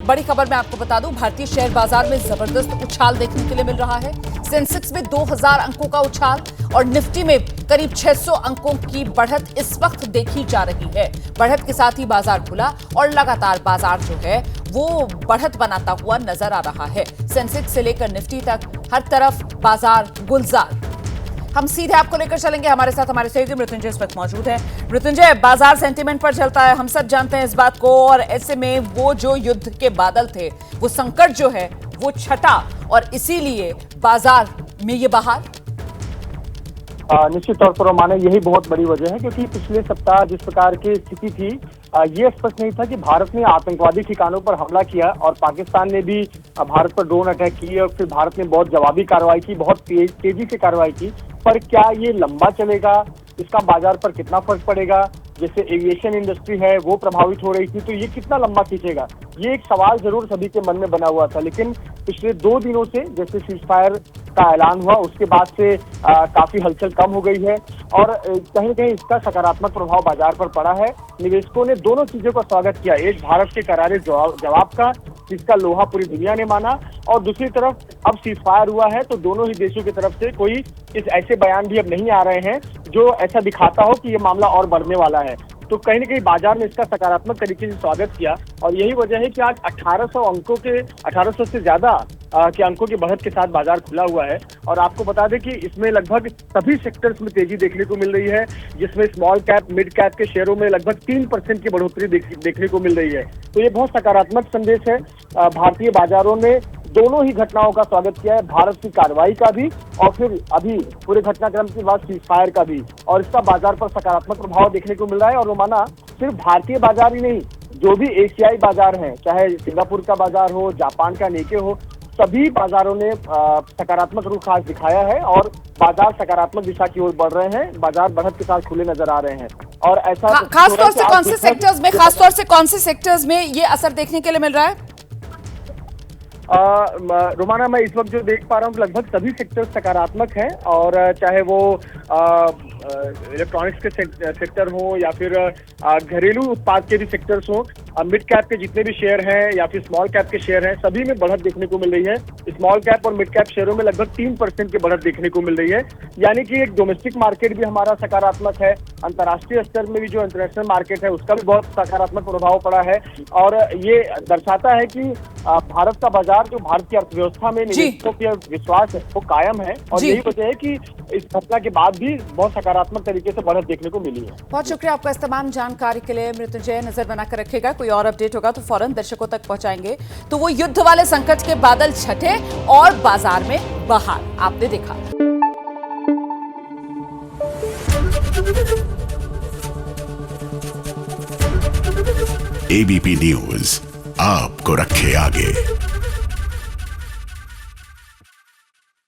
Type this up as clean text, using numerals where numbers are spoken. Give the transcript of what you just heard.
बड़ी खबर मैं आपको बता दूं, भारतीय शेयर बाजार में जबरदस्त उछाल देखने के लिए मिल रहा है। सेंसेक्स में 2000 अंकों का उछाल और निफ्टी में करीब 600 अंकों की बढ़त इस वक्त देखी जा रही है। बढ़त के साथ ही बाजार खुला और लगातार बाजार जो है वो बढ़त बनाता हुआ नजर आ रहा है। सेंसेक्स से लेकर निफ्टी तक हर तरफ बाजार गुलजार। हम सीधे आपको लेकर चलेंगे, हमारे साथ हमारे सहयोगी मृत्युंजय इस वक्त मौजूद हैं। मृत्युंजय, बाजार सेंटीमेंट पर चलता है, हम सब जानते हैं इस बात को, और ऐसे में वो जो युद्ध के बादल थे, वो संकट जो है वो छटा और इसीलिए बाजार में ये बहार। निश्चित तौर पर माने यही बहुत बड़ी वजह है, क्योंकि पिछले सप्ताह जिस प्रकार की स्थिति थी, ये स्पष्ट नहीं था कि भारत ने आतंकवादी ठिकानों पर हमला किया और पाकिस्तान ने भी भारत पर ड्रोन अटैक किए और फिर भारत ने बहुत जवाबी कार्रवाई की, बहुत तेजी से कार्रवाई की। पर क्या ये लंबा चलेगा, इसका बाजार पर कितना फर्क पड़ेगा? जैसे एविएशन इंडस्ट्री है वो प्रभावित हो रही थी, तो ये कितना लंबा खींचेगा, ये एक सवाल जरूर सभी के मन में बना हुआ था। लेकिन पिछले 2 दिनों से जैसे सीज फायर का ऐलान हुआ, उसके बाद से काफी हलचल कम हो गई है और कहीं न कहीं इसका सकारात्मक प्रभाव बाजार पर पड़ा है। निवेशकों ने दोनों चीजों का स्वागत किया, एक भारत के करारे जवाब का, जिसका लोहा पूरी दुनिया ने माना, और दूसरी तरफ अब सीज फायर हुआ है तो दोनों ही देशों की तरफ से कोई ऐसे बयान भी अब नहीं आ रहे हैं जो ऐसा दिखाता हो कि ये मामला और बढ़ने वाला है। तो कहीं न कहीं बाजार ने इसका सकारात्मक तरीके से स्वागत किया और यही वजह है कि आज 1800 से ज्यादा के अंकों की बढ़त के साथ बाजार खुला हुआ है। और आपको बता दें कि इसमें लगभग सभी सेक्टर्स में तेजी देखने को मिल रही है, जिसमें स्मॉल कैप, मिड कैप के शेयरों में लगभग 3% की बढ़ोतरी देखने को मिल रही है। तो ये बहुत सकारात्मक संदेश है। भारतीय बाजारों ने दोनों ही घटनाओं का स्वागत किया है, भारत की कार्रवाई का भी और फिर अभी पूरे घटनाक्रम के बाद सीज फायर का भी, और इसका बाजार पर सकारात्मक प्रभाव देखने को मिल रहा है। और रोमाना, सिर्फ भारतीय बाजार ही नहीं, जो भी एशियाई बाजार हैं, चाहे सिंगापुर का बाजार हो, जापान का निक्के हो, सभी बाजारों ने सकारात्मक रुख आज दिखाया है और बाजार सकारात्मक दिशा की ओर बढ़ रहे हैं। बाजार बढ़त के साथ खुले नजर आ रहे हैं। और ऐसा खासतौर से कौन से सेक्टर्स में ये असर देखने के लिए मिल रहा है? रोमाना, मैं इस वक्त जो देख पा रहा हूँ लगभग सभी सेक्टर सकारात्मक हैं, और चाहे वो इलेक्ट्रॉनिक्स के सेक्टर हो या फिर घरेलू उत्पाद के भी सेक्टर्स हो, मिड कैप के जितने भी शेयर हैं या फिर स्मॉल कैप के शेयर हैं, सभी में बढ़त देखने को मिल रही है। स्मॉल कैप और मिड कैप शेयरों में लगभग 3% की बढ़त देखने को मिल रही है, यानी कि एक डोमेस्टिक मार्केट भी हमारा सकारात्मक है। अंतर्राष्ट्रीय स्तर में भी जो इंटरनेशनल मार्केट है उसका भी बहुत सकारात्मक प्रभाव पड़ा है, और ये दर्शाता है कि भारत का बाजार, जो भारत की अर्थव्यवस्था में निवेशकों का विश्वास है वो कायम है, और यही वजह है कि इस घटना के बाद भी बहुत सकारात्मक तरीके से बढ़त देखने को मिली है। बहुत शुक्रिया आपका इस तमाम जानकारी के लिए मृत्युंजय। नजर बनाकर रखेगा, कोई और अपडेट होगा तो फौरन दर्शकों तक पहुंचाएंगे। तो वो युद्ध वाले संकट के बादल छठे और बाजार में बहार आपने देखा। एबीपी न्यूज आपको रखे आगे।